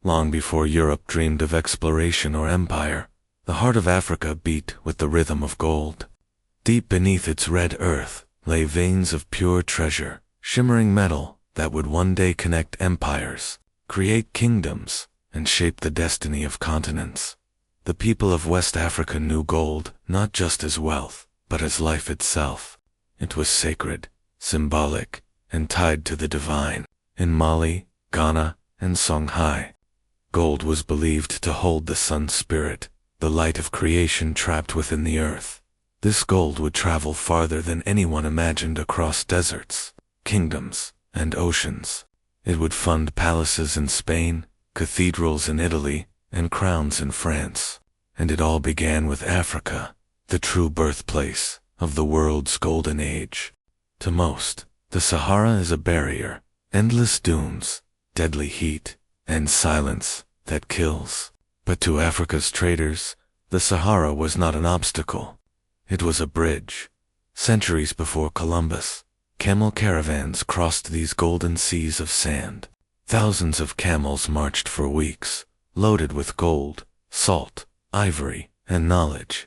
Long before Europe dreamed of exploration or empire, the heart of Africa beat with the rhythm of gold. Deep beneath its red earth lay veins of pure treasure, shimmering metal that would one day connect empires, create kingdoms, and shape the destiny of continents. The people of West Africa knew gold not just as wealth, but as life itself. It was sacred, symbolic, and tied to the divine. In Mali, Ghana, and Songhai, gold was believed to hold the sun's spirit, the light of creation trapped within the earth. This gold would travel farther than anyone imagined across deserts, kingdoms, and oceans. It would fund palaces in Spain, cathedrals in Italy, and crowns in France. And it all began with Africa, the true birthplace of the world's golden age. To most, the Sahara is a barrier, endless dunes, deadly heat, and silence that kills. But to Africa's traders, the Sahara was not an obstacle. It was a bridge. Centuries before Columbus, camel caravans crossed these golden seas of sand. Thousands of camels marched for weeks, loaded with gold, salt, ivory, and knowledge.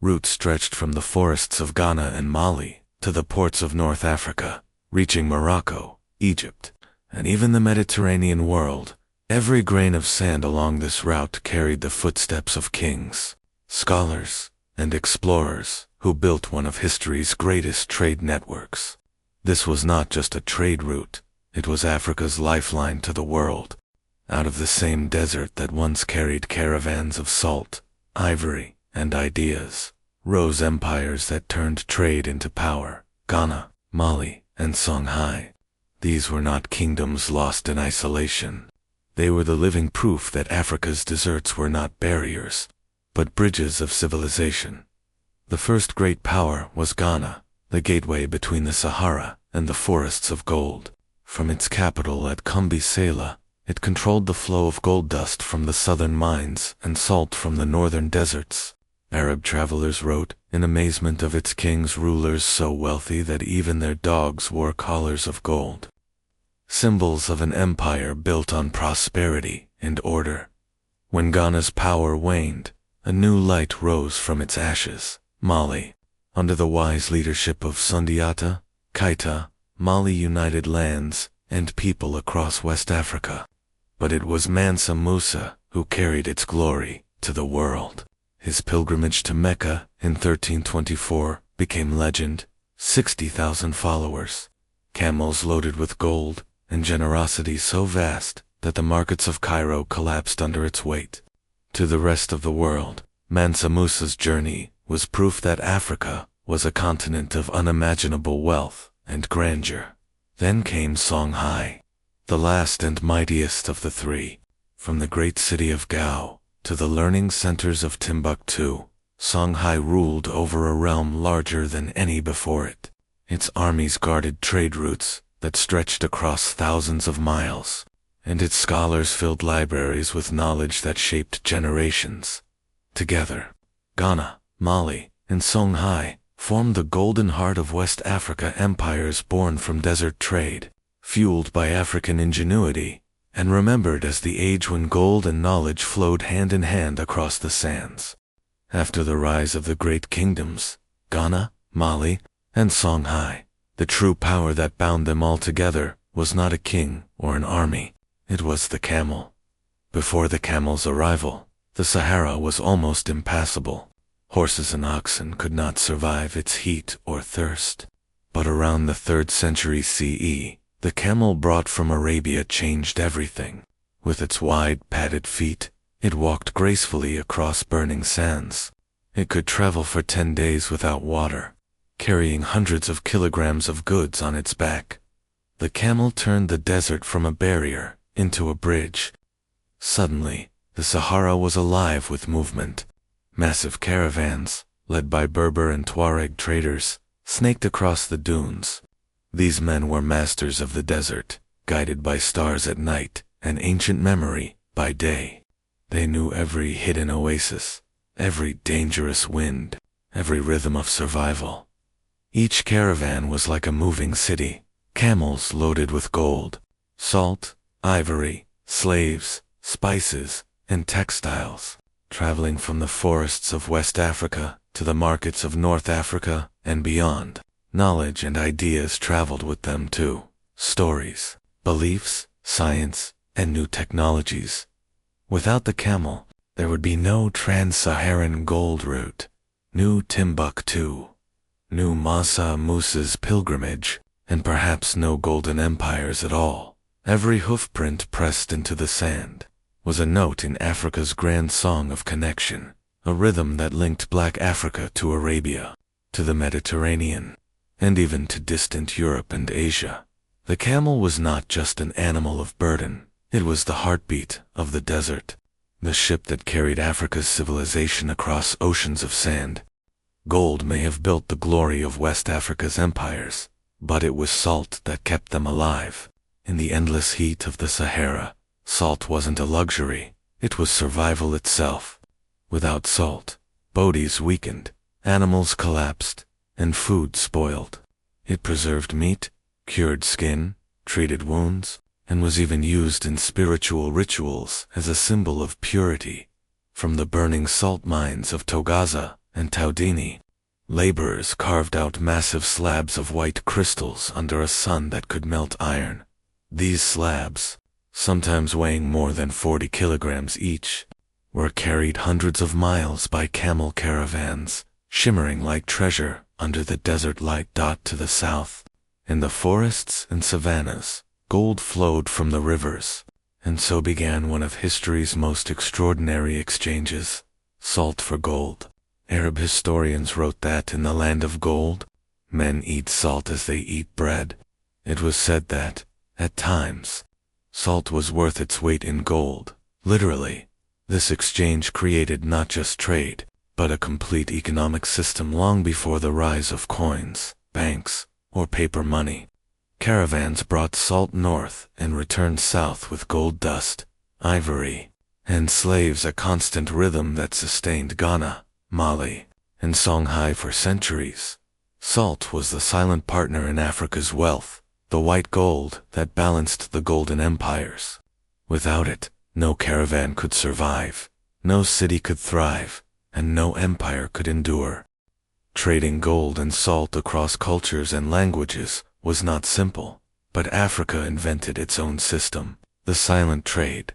Routes stretched from the forests of Ghana and Mali to the ports of North Africa, reaching Morocco, Egypt, and even the Mediterranean world. Every grain of sand along this route carried the footsteps of kings, scholars, and explorers who built one of history's greatest trade networks. This was not just a trade route, it was Africa's lifeline to the world. Out of the same desert that once carried caravans of salt, ivory, and ideas, rose empires that turned trade into power. Ghana, Mali, and Songhai. These were not kingdoms lost in isolation. They were the living proof that Africa's deserts were not barriers, but bridges of civilization. The first great power was Ghana, the gateway between the Sahara and the forests of gold. From its capital at Kumbi-Sela, it controlled the flow of gold dust from the southern mines and salt from the northern deserts. Arab travelers wrote in amazement of its kings, rulers so wealthy that even their dogs wore collars of gold. Symbols of an empire built on prosperity and order. When Ghana's power waned, a new light rose from its ashes. Mali, under the wise leadership of Sundiata Keita, Mali united lands and people across West Africa. But it was Mansa Musa who carried its glory to the world. His pilgrimage to Mecca in 1324 became legend. 60,000 followers, camels loaded with gold, and generosity so vast that the markets of Cairo collapsed under its weight. To the rest of the world, Mansa Musa's journey was proof that Africa was a continent of unimaginable wealth and grandeur. Then came Songhai, the last and mightiest of the three. From the great city of Gao to the learning centers of Timbuktu, Songhai ruled over a realm larger than any before it. Its armies guarded trade routes that stretched across thousands of miles, and its scholars filled libraries with knowledge that shaped generations. Together, Ghana, Mali, and Songhai formed the golden heart of West Africa, empires born from desert trade, fueled by African ingenuity, and remembered as the age when gold and knowledge flowed hand in hand across the sands. After the rise of the great kingdoms, Ghana, Mali, and Songhai, the true power that bound them all together was not a king or an army, it was the camel. Before the camel's arrival, the Sahara was almost impassable. Horses and oxen could not survive its heat or thirst. But around the 3rd century CE, the camel brought from Arabia changed everything. With its wide, padded feet, it walked gracefully across burning sands. It could travel for 10 days without water, carrying hundreds of kilograms of goods on its back. The camel turned the desert from a barrier into a bridge. Suddenly, the Sahara was alive with movement. Massive caravans, led by Berber and Tuareg traders, snaked across the dunes. These men were masters of the desert, guided by stars at night and ancient memory by day. They knew every hidden oasis, every dangerous wind, every rhythm of survival. Each caravan was like a moving city, camels loaded with gold, salt, ivory, slaves, spices, and textiles. Traveling from the forests of West Africa to the markets of North Africa and beyond, knowledge and ideas traveled with them too. Stories, beliefs, science, and new technologies. Without the camel, there would be no Trans-Saharan gold route, new Timbuktu, new Mansa Musa's pilgrimage, and perhaps no golden empires at all. Every hoofprint pressed into the sand was a note in Africa's grand song of connection, a rhythm that linked Black Africa to Arabia, to the Mediterranean, and even to distant Europe and Asia. The camel was not just an animal of burden, it was the heartbeat of the desert, the ship that carried Africa's civilization across oceans of sand. Gold may have built the glory of West Africa's empires, but it was salt that kept them alive. In the endless heat of the Sahara, salt wasn't a luxury, it was survival itself. Without salt, bodies weakened, animals collapsed, and food spoiled. It preserved meat, cured skin, treated wounds, and was even used in spiritual rituals as a symbol of purity. From the burning salt mines of Togaza and Taudini, laborers carved out massive slabs of white crystals under a sun that could melt iron. These slabs, sometimes weighing more than 40 kilograms each, were carried hundreds of miles by camel caravans, shimmering like treasure under the desert light. To the south, in the forests and savannas, gold flowed from the rivers, and so began one of history's most extraordinary exchanges, salt for gold. Arab historians wrote that in the land of gold, men eat salt as they eat bread. It was said that, at times, salt was worth its weight in gold. Literally, this exchange created not just trade, but a complete economic system long before the rise of coins, banks, or paper money. Caravans brought salt north and returned south with gold dust, ivory, and slaves, a constant rhythm that sustained Ghana, Mali, and Songhai for centuries. Salt was the silent partner in Africa's wealth, the white gold that balanced the golden empires. Without it, no caravan could survive, no city could thrive, and no empire could endure. Trading gold and salt across cultures and languages was not simple, but Africa invented its own system, the silent trade.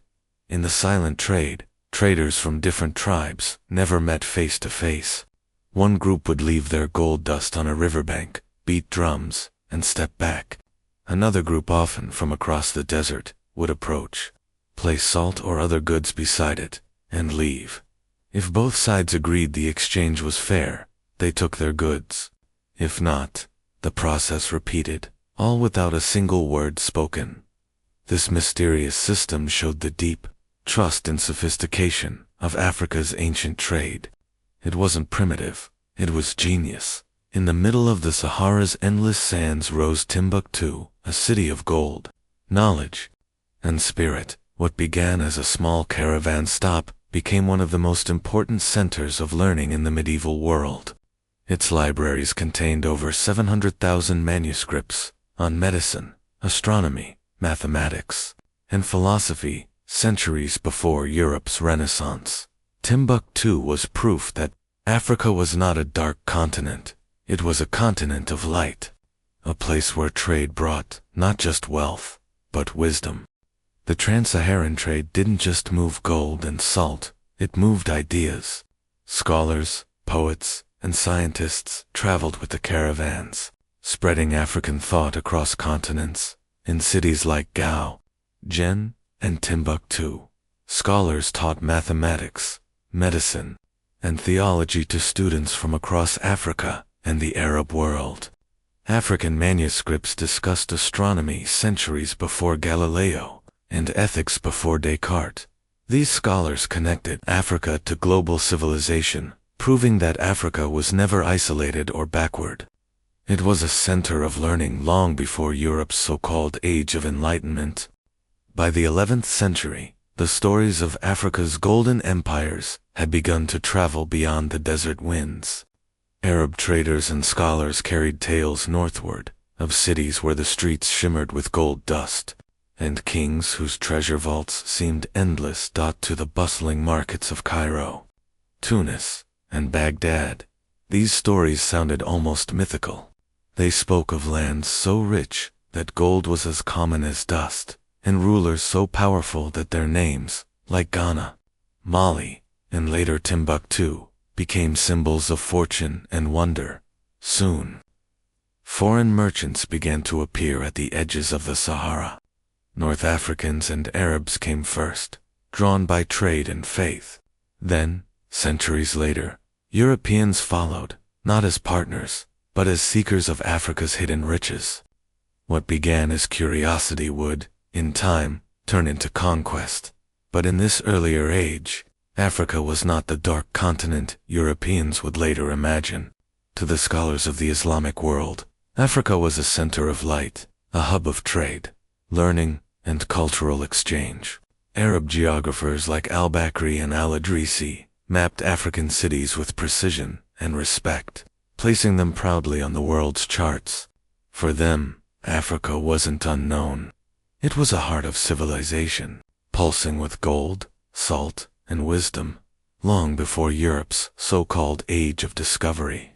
In the silent trade, traders from different tribes never met face to face. One group would leave their gold dust on a riverbank, beat drums, and step back. Another group, often from across the desert, would approach, place salt or other goods beside it, and leave. If both sides agreed the exchange was fair, they took their goods. If not, the process repeated, all without a single word spoken. This mysterious system showed the deep trust and sophistication of Africa's ancient trade. It wasn't primitive, it was genius. In the middle of the Sahara's endless sands rose Timbuktu, a city of gold, knowledge, and spirit. What began as a small caravan stop became one of the most important centers of learning in the medieval world. Its libraries contained over 700,000 manuscripts on medicine, astronomy, mathematics, and philosophy, centuries before Europe's Renaissance. Timbuktu was proof that Africa was not a dark continent, it was a continent of light, a place where trade brought not just wealth, but wisdom. The Trans-Saharan trade didn't just move gold and salt, it moved ideas. Scholars, poets, and scientists traveled with the caravans, spreading African thought across continents. In cities like Gao, Jen, and Timbuktu, scholars taught mathematics, medicine, and theology to students from across Africa and the Arab world. African manuscripts discussed astronomy centuries before Galileo, and ethics before Descartes. These scholars connected Africa to global civilization, proving that Africa was never isolated or backward. It was a center of learning long before Europe's so-called Age of Enlightenment. By the 11th century, the stories of Africa's golden empires had begun to travel beyond the desert winds. Arab traders and scholars carried tales northward, of cities where the streets shimmered with gold dust, and kings whose treasure vaults seemed endless to the bustling markets of Cairo, Tunis, and Baghdad. These stories sounded almost mythical. They spoke of lands so rich that gold was as common as dust, and rulers so powerful that their names, like Ghana, Mali, and later Timbuktu, became symbols of fortune and wonder. Soon, foreign merchants began to appear at the edges of the Sahara. North Africans and Arabs came first, drawn by trade and faith. Then, centuries later, Europeans followed, not as partners, but as seekers of Africa's hidden riches. What began as curiosity would, in time, turn into conquest. But in this earlier age, Africa was not the dark continent Europeans would later imagine. To the scholars of the Islamic world, Africa was a center of light, a hub of trade, learning, and cultural exchange. Arab geographers like al-Bakri and al-Idrisi mapped African cities with precision and respect, placing them proudly on the world's charts. For them, Africa wasn't unknown. It was a heart of civilization, pulsing with gold, salt, and wisdom, long before Europe's so-called Age of Discovery.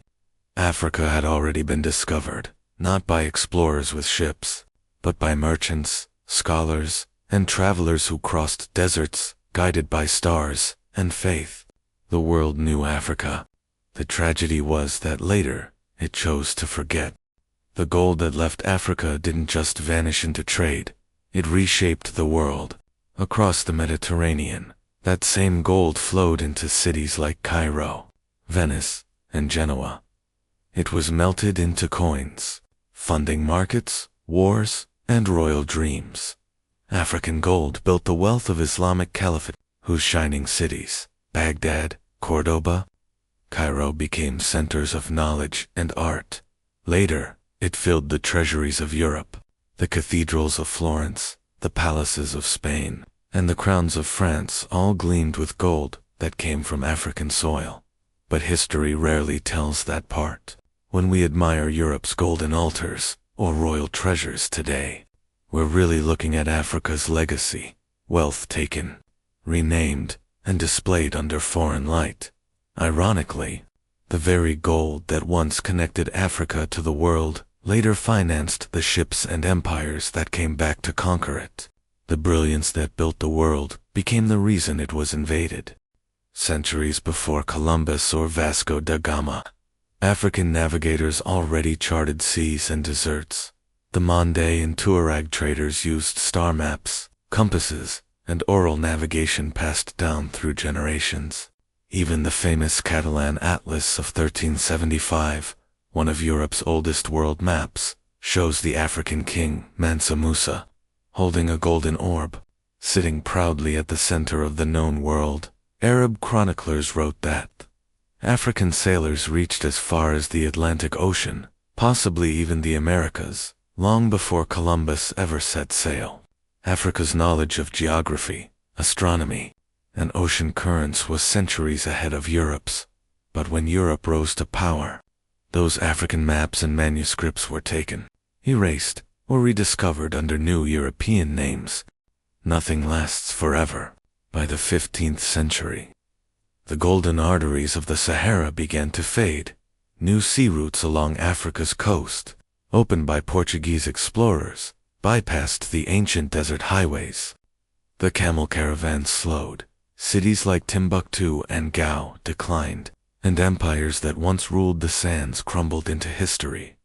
Africa had already been discovered, not by explorers with ships, but by merchants, scholars, and travelers who crossed deserts, guided by stars and faith. The world knew Africa. The tragedy was that later, it chose to forget. The gold that left Africa didn't just vanish into trade, it reshaped the world. Across the Mediterranean, that same gold flowed into cities like Cairo, Venice, and Genoa. It was melted into coins, funding markets, wars, and royal dreams. African gold built the wealth of Islamic Caliphate, whose shining cities, Baghdad, Cordoba, Cairo, became centers of knowledge and art. Later, it filled the treasuries of Europe, the cathedrals of Florence, the palaces of Spain, and the crowns of France all gleamed with gold that came from African soil. But history rarely tells that part. When we admire Europe's golden altars or royal treasures today, we're really looking at Africa's legacy, wealth taken, renamed, and displayed under foreign light. Ironically, the very gold that once connected Africa to the world later financed the ships and empires that came back to conquer it. The brilliance that built the world became the reason it was invaded. Centuries before Columbus or Vasco da Gama, African navigators already charted seas and deserts. The Mande and Tuareg traders used star maps, compasses, and oral navigation passed down through generations. Even the famous Catalan Atlas of 1375, one of Europe's oldest world maps, shows the African king, Mansa Musa, holding a golden orb, sitting proudly at the center of the known world. Arab chroniclers wrote that African sailors reached as far as the Atlantic Ocean, possibly even the Americas, long before Columbus ever set sail. Africa's knowledge of geography, astronomy, and ocean currents was centuries ahead of Europe's. But when Europe rose to power, those African maps and manuscripts were taken, erased, or rediscovered under new European names. Nothing lasts forever. By the 15th century, the golden arteries of the Sahara began to fade. New sea routes along Africa's coast, opened by Portuguese explorers, bypassed the ancient desert highways. The camel caravans slowed, cities like Timbuktu and Gao declined, and empires that once ruled the sands crumbled into history.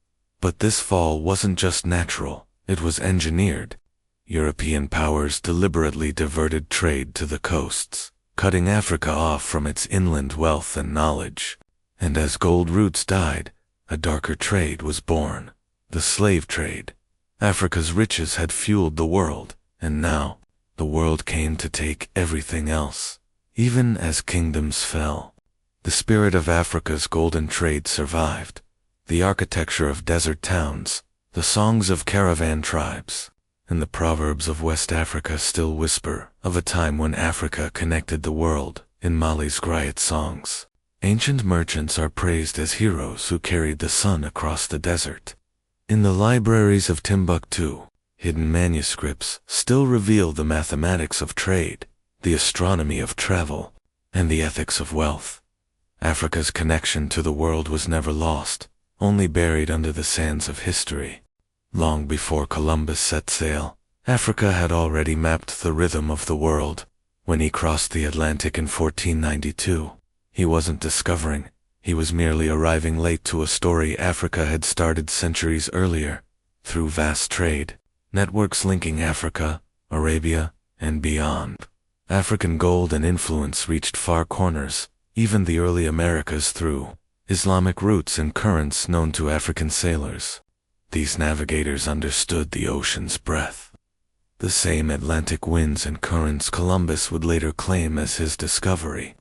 But this fall wasn't just natural, it was engineered. European powers deliberately diverted trade to the coasts, cutting Africa off from its inland wealth and knowledge. And as gold routes died, a darker trade was born, the slave trade. Africa's riches had fueled the world, and now, the world came to take everything else. Even as kingdoms fell, the spirit of Africa's golden trade survived. The architecture of desert towns, the songs of caravan tribes, and the proverbs of West Africa still whisper of a time when Africa connected the world. In Mali's griot songs, ancient merchants are praised as heroes who carried the sun across the desert. In the libraries of Timbuktu, Hidden manuscripts still reveal the mathematics of trade, the astronomy of travel, and the ethics of wealth. Africa's connection to the world was never lost, only buried under the sands of history. Long before Columbus set sail, Africa had already mapped the rhythm of the world. When he crossed the Atlantic in 1492, he wasn't discovering, he was merely arriving late to a story Africa had started centuries earlier, through vast trade, networks linking Africa, Arabia, and beyond. African gold and influence reached far corners, even the early Americas, through Islamic routes and currents known to African sailors. These navigators understood the ocean's breadth. The same Atlantic winds and currents Columbus would later claim as his discovery.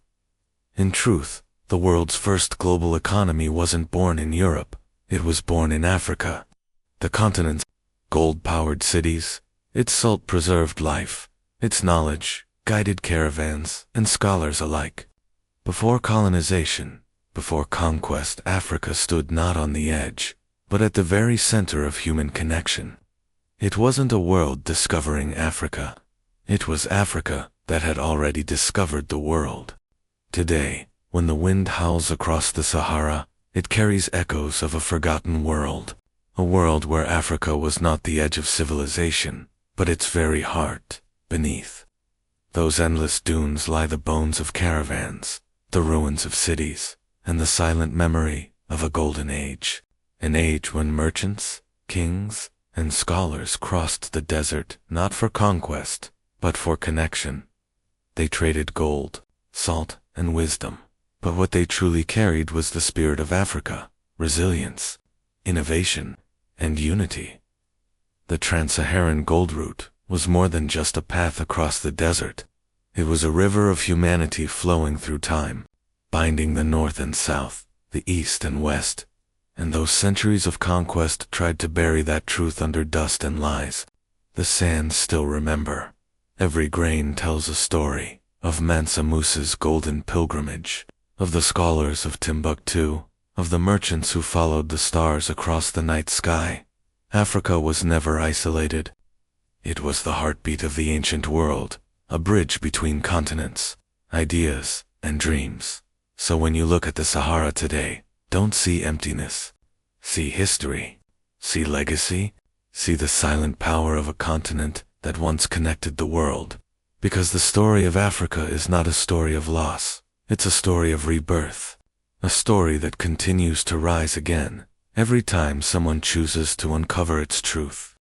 In truth, the world's first global economy wasn't born in Europe, it was born in Africa. The continent's gold-powered cities, its salt-preserved life, its knowledge, guided caravans, and scholars alike. Before colonization, before conquest, Africa stood not on the edge, but at the very center of human connection. It wasn't a world discovering Africa. It was Africa that had already discovered the world. Today, when the wind howls across the Sahara, it carries echoes of a forgotten world. A world where Africa was not the edge of civilization, but its very heart, beneath. Those endless dunes lie the bones of caravans, the ruins of cities, and the silent memory of a golden age. An age when merchants, kings, and scholars crossed the desert not for conquest, but for connection. They traded gold, salt, and wisdom, but what they truly carried was the spirit of Africa, resilience, innovation, and unity. The Trans-Saharan gold route was more than just a path across the desert. It was a river of humanity flowing through time, binding the north and south, the east and west, and those centuries of conquest tried to bury that truth under dust and lies. The sands still remember. Every grain tells a story of Mansa Musa's golden pilgrimage, of the scholars of Timbuktu, of the merchants who followed the stars across the night sky. Africa was never isolated. It was the heartbeat of the ancient world, a bridge between continents, ideas, and dreams. So when you look at the Sahara today, don't see emptiness. See history. See legacy. See the silent power of a continent that once connected the world. Because the story of Africa is not a story of loss. It's a story of rebirth. A story that continues to rise again every time someone chooses to uncover its truth.